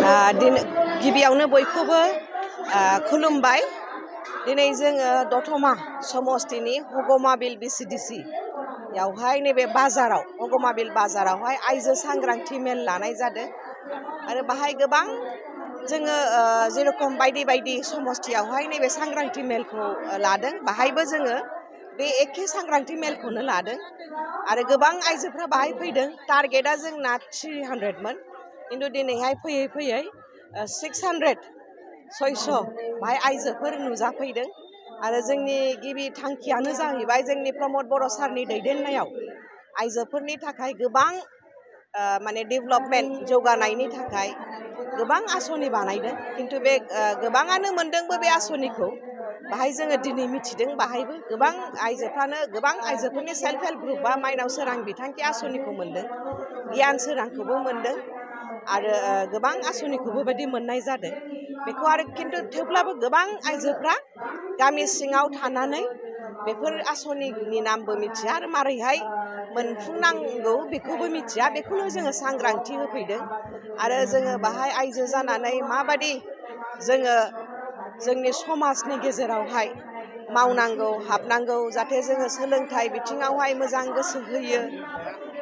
गिबियावनो बयखौबो खुलुमबाय। दिनै जोङो दतमा समस्तिनि हगमाबिल बिसिडिसि यावहाय नैबे बाजाराव हगमाबिल बाजारावहाय आइजो सांग्रांथि मेल लानाय जादों आरो बाहाय गोबां जोङो जेरखम बायदि समस्तियावहाय नैबे सांग्रांथि मेलखौ लादों, बाहायबो जोङो बे एखे सांग्रांथि मेलखौनो लादों आरो गोबां आइजोफ्रा बाहाय फैदों। टारगेटआ जोंना 300 मोन, किन्तु दिनैहाय फैयै फैयै 600 बाहाय आइजोफोर नुजाफैदों आरो जोंनि गिबि थांखियानो जाहैबाय जोंनि प्रमद बर' सारनि दैदेननायाव आइजोफोरनि थाखाय गोबां माने डेभेलपमेन्ट जौगानायनि थाखाय गोबां आसनि बानायदों, किन्तु बे गोबाङानो मोनदोंबो बे आसनिखौ। बाहाय जोङो दिनै मिथिदों बाहायबो गोबां आइजोफोरनि सेल्फ हेल्प ग्रुप बा माइनाव सोरां बिथांखि आसनिखौ मोनदों, गियान सोरांखौबो मोनदों आरो गोबां आसनिखौबो बेबायदि मोननाय जादों। बेखौ आरो किन्तु थेवब्लाबो गोबां आइजोफ्रा गामि सिङाव थानानै बेफोर आसनिनि नामबो मिथिया आरो मारैहाय मोनफुंनांगौ बेखौबो मिथिया। बेखौनो जोङो सांग्रांथि होफैदों आरो जोङो बाहाय आइजो जानानै माबादि जोङो जोंनि समाजनि गेजेरावहाय मावनांगौ हाबनांगौ, जाहाथे जोङो सोलोंथाइ बिथिङावहाय मोजां गोसो होयो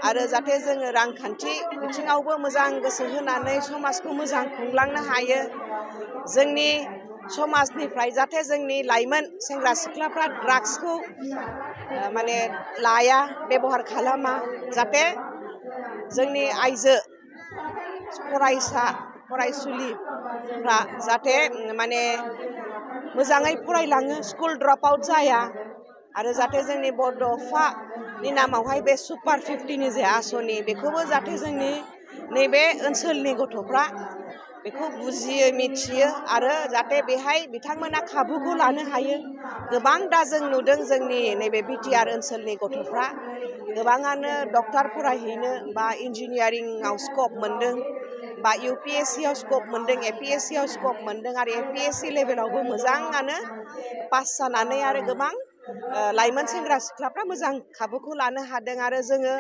आरो जाहाथे जोङो रांखान्थि बिथिङावबो मोजां गोसो होनानै समाजखौ मोजां खुंलांनो हायो। जोंनि समाजनिफ्राय जाहाथे जोंनि लाइमोन सेंग्रा सिख्लाफ्रा ड्राग्सखौ माने लाया, बेबहार खालामा, जाहाथे जोंनि आइजो फरायसा फरायसुलिफ्रा जाहाथे माने मोजाङै फरायलाङो, स्कुल ड्रप आउट जाया आरो जाहाथे जोंनि बड'फानि नामावहाय बे सुपार 50नि जे आसनि बेखौबो जाहाथे जोंनि नैबे ओनसोलनि गथ'फ्रा बेखौ बुजियो मिथियो आरो जाहाथे बेहाय बिथांमोना खाबुखौ लानो हायो। गोबां दा जों नुदों जोंनि नैबे बिटिआर ओनसोलनि गथ'फ्रा गोबाङानो डक्टर फरायहैनो बा इन्जिनियारिंआव स्कप मोनदों बा UPSCआव स्कप मोनदों, APSCआव स्कप मोनदों आरो APSC लेभेलावबो मोजाङानो पास जानानै आरो गोबां लाइमोन सेंग्रा सिख्लाफ्रा मोजां खाबुखौ लानो हादों। आरो जोङो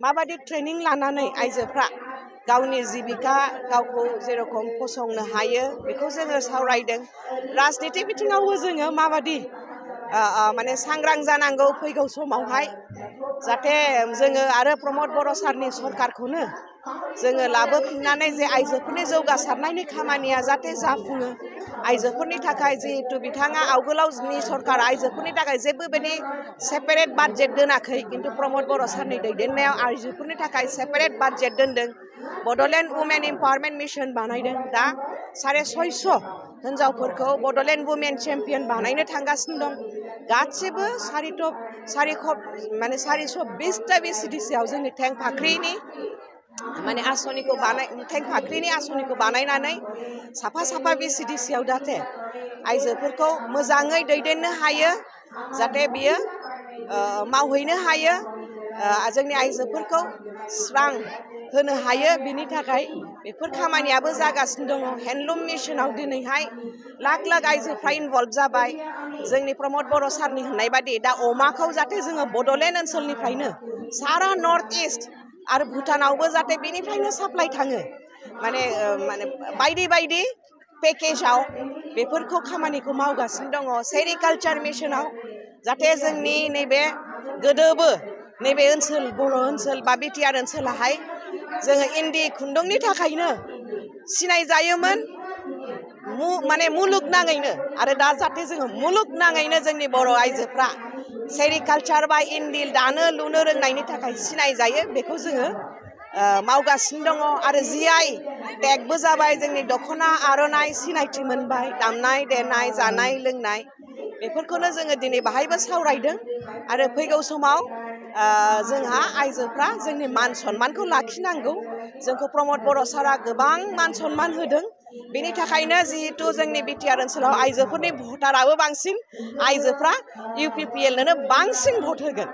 माबादि ट्रेनिं लानानै आइजोफ्रा गावनि जिबिका गावखौ जेरखम फसंनो हायो बेखौ जोङो सावरायदों। राजनिति बिथिङावबो जोङो माबादि माने सांग्रां जानांगौ फैगौ समावहाय, जाहाथे जोङो आरो प्रमद बर' सारनि सरकारखौनो जोङो लाबोफिननानै जे आइजोफोरनि जौगासारनायनि खामानिया जाहाथे जाफुङो। आइजोफोरनि थाखाय जिहेतु बिथाङा आवगोलावनि सरकार आइजोफोरनि थाखाय जेबो बेबायदि सेपारेट बाजेट दोनाखै, किन्तु प्रमद बर' सारनि दैदेननायाव आइजोफोरनि थाखाय सेपारेट बाजेट दोनदों। बड'लेण्ड वुमेन इम्पावारमेन्ट मिशन बानायदों। दा 650 हिन्जावफोरखौ बड'लेण्ड वुमेन चेम्पियन बानायनो थांगासिनो दं। गासिबो 420टा बिसिडिसिआव जोंनि थेंफाख्रिनि माने आसनिखौ थेंफाख्रिनि आसनिखौ बानायनानै साफा बिसिडिसिआव जाहाथे आइजोफोरखौ मोजाङै दैदेननो हायो, जाहाथे बियो मावहैनो हायो, जोंनि आइजोफोरखौ स्रां होनो हायो, बिनि थाखाय बेफोर खामानियाबो जागासिनो दङ। हेन्डलुम मिशनाव दिनैहाय लाख आइजोफ्रा इनभल्भ जाबाय। जोंनि प्रमद बर' सारनि होननाय बादि दा अमाखौ जाहाथे जोङो बड'लेण्ड ओनसोलनिफ्रायनो सारा नर्थ इस्ट आरो भुटानावबो जाहाथे बेनिफ्रायनो साप्लाइ थाङो, माने बायदि पेकेजाव बेफोरखौ खामानिखौ मावगासिनो दङ। सेरिकालचार मिशनाव जाहाथे जोंनि नैबे गोदोबो नैबे ओनसोल बर' ओनसोल बा बिटिआर ओनसोलाहाय जोङो इन्दि खुन्दुंनि थाखायनो सिनायजायोमोन माने मुलुगनाङैनो, आरो दा जाहाथे जोङो मुलुगनाङैनो जोंनि बर' आइजोफ्रा सेरिकालचार बा इन्दि दानो लुनो रोंनायनि थाखाय सिनायजायो, बेखौ जोङो मावगासिनो दङ। आरो GI टेगबो जाबाय, जोंनि दख'ना आर'नाइ सिनायथि मोनबाय, दामनाय देनाय जानाय लोंनाय बेफोरखौनो जोङो दिनै बाहायबो सावरायदों। आरो फैगौ समाव जोंहा आइजोफ्रा जोंनि मान सन्मानखौ लाखिनांगौ। जोंखौ प्रमद बर' सारा गोबां मान सन्मान होदों, बेनि थाखायनो जिहेतु जोंनि बिटिआर ओनसोलाव आइजोफोरनि भटाराबो बांसिन, आइजोफ्रा UPPL नोनो बांसिन भट होगोन।